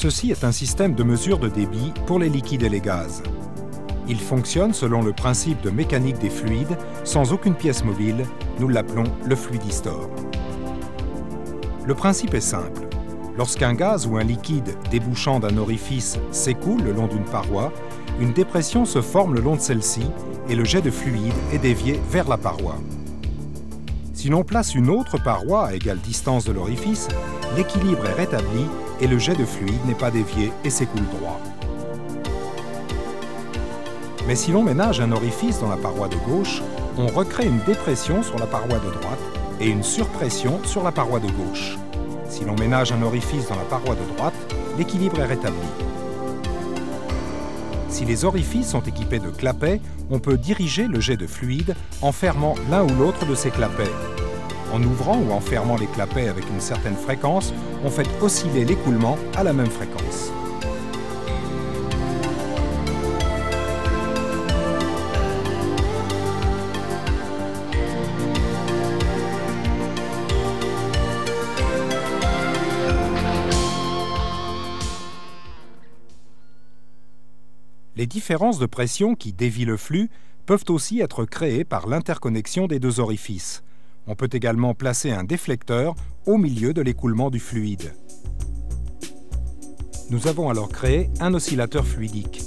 Ceci est un système de mesure de débit pour les liquides et les gaz. Il fonctionne selon le principe de mécanique des fluides, sans aucune pièce mobile. Nous l'appelons le fluidistor. Le principe est simple. Lorsqu'un gaz ou un liquide débouchant d'un orifice s'écoule le long d'une paroi, une dépression se forme le long de celle-ci et le jet de fluide est dévié vers la paroi. Si l'on place une autre paroi à égale distance de l'orifice, l'équilibre est rétabli et le jet de fluide n'est pas dévié et s'écoule droit. Mais si l'on ménage un orifice dans la paroi de gauche, on recrée une dépression sur la paroi de droite et une surpression sur la paroi de gauche. Si l'on ménage un orifice dans la paroi de droite, l'équilibre est rétabli. Si les orifices sont équipés de clapets, on peut diriger le jet de fluide en fermant l'un ou l'autre de ces clapets. En ouvrant ou en fermant les clapets avec une certaine fréquence, on fait osciller l'écoulement à la même fréquence. Les différences de pression qui dévient le flux peuvent aussi être créées par l'interconnexion des deux orifices. On peut également placer un déflecteur au milieu de l'écoulement du fluide. Nous avons alors créé un oscillateur fluidique.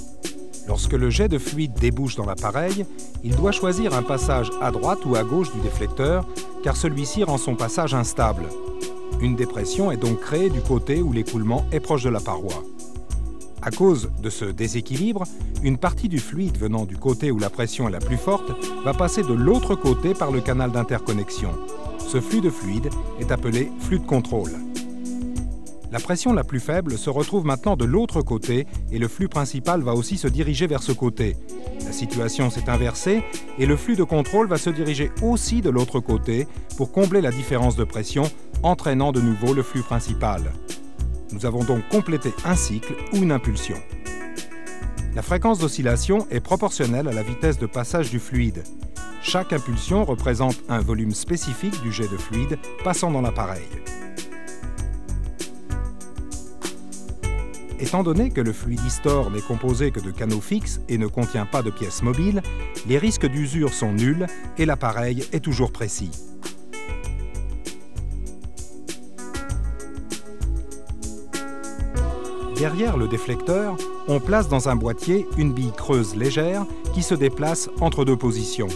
Lorsque le jet de fluide débouche dans l'appareil, il doit choisir un passage à droite ou à gauche du déflecteur, car celui-ci rend son passage instable. Une dépression est donc créée du côté où l'écoulement est proche de la paroi. À cause de ce déséquilibre, une partie du fluide venant du côté où la pression est la plus forte va passer de l'autre côté par le canal d'interconnexion. Ce flux de fluide est appelé flux de contrôle. La pression la plus faible se retrouve maintenant de l'autre côté et le flux principal va aussi se diriger vers ce côté. La situation s'est inversée et le flux de contrôle va se diriger aussi de l'autre côté pour combler la différence de pression, entraînant de nouveau le flux principal. Nous avons donc complété un cycle ou une impulsion. La fréquence d'oscillation est proportionnelle à la vitesse de passage du fluide. Chaque impulsion représente un volume spécifique du jet de fluide passant dans l'appareil. Étant donné que le fluidistor n'est composé que de canaux fixes et ne contient pas de pièces mobiles, les risques d'usure sont nuls et l'appareil est toujours précis. Derrière le déflecteur, on place dans un boîtier une bille creuse légère qui se déplace entre deux positions.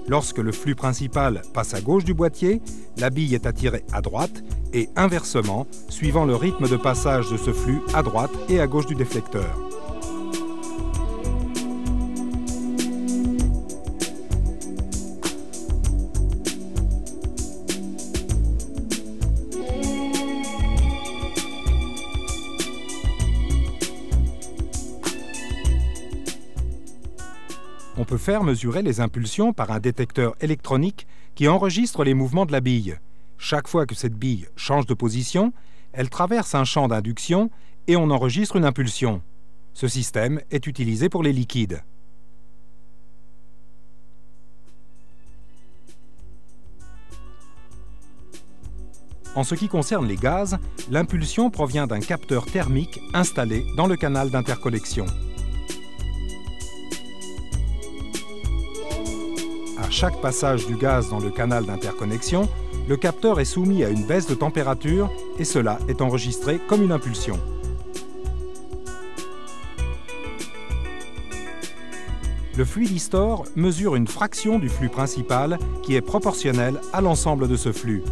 Lorsque le flux principal passe à gauche du boîtier, la bille est attirée à droite et inversement, suivant le rythme de passage de ce flux à droite et à gauche du déflecteur. On peut faire mesurer les impulsions par un détecteur électronique qui enregistre les mouvements de la bille. Chaque fois que cette bille change de position, elle traverse un champ d'induction et on enregistre une impulsion. Ce système est utilisé pour les liquides. En ce qui concerne les gaz, l'impulsion provient d'un capteur thermique installé dans le canal d'interconnexion. À chaque passage du gaz dans le canal d'interconnexion, le capteur est soumis à une baisse de température et cela est enregistré comme une impulsion. Le fluidistor mesure une fraction du flux principal qui est proportionnelle à l'ensemble de ce flux.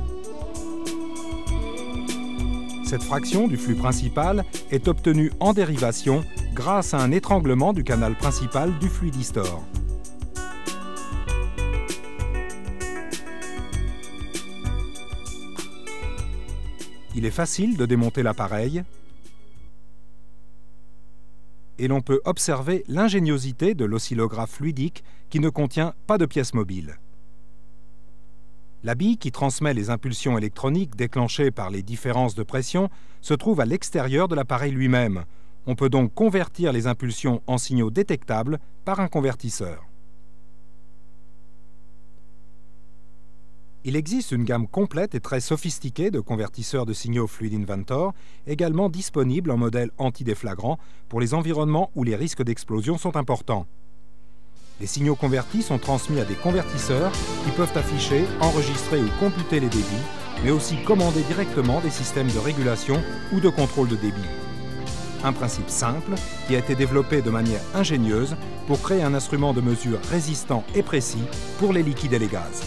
Cette fraction du flux principal est obtenue en dérivation grâce à un étranglement du canal principal du fluidistor. Il est facile de démonter l'appareil et l'on peut observer l'ingéniosité de l'oscillographe fluidique qui ne contient pas de pièces mobiles. La bille qui transmet les impulsions électroniques déclenchées par les différences de pression se trouve à l'extérieur de l'appareil lui-même. On peut donc convertir les impulsions en signaux détectables par un convertisseur. Il existe une gamme complète et très sophistiquée de convertisseurs de signaux Fluid Inventor, également disponibles en modèle antidéflagrant pour les environnements où les risques d'explosion sont importants. Les signaux convertis sont transmis à des convertisseurs qui peuvent afficher, enregistrer ou computer les débits, mais aussi commander directement des systèmes de régulation ou de contrôle de débit. Un principe simple qui a été développé de manière ingénieuse pour créer un instrument de mesure résistant et précis pour les liquides et les gaz.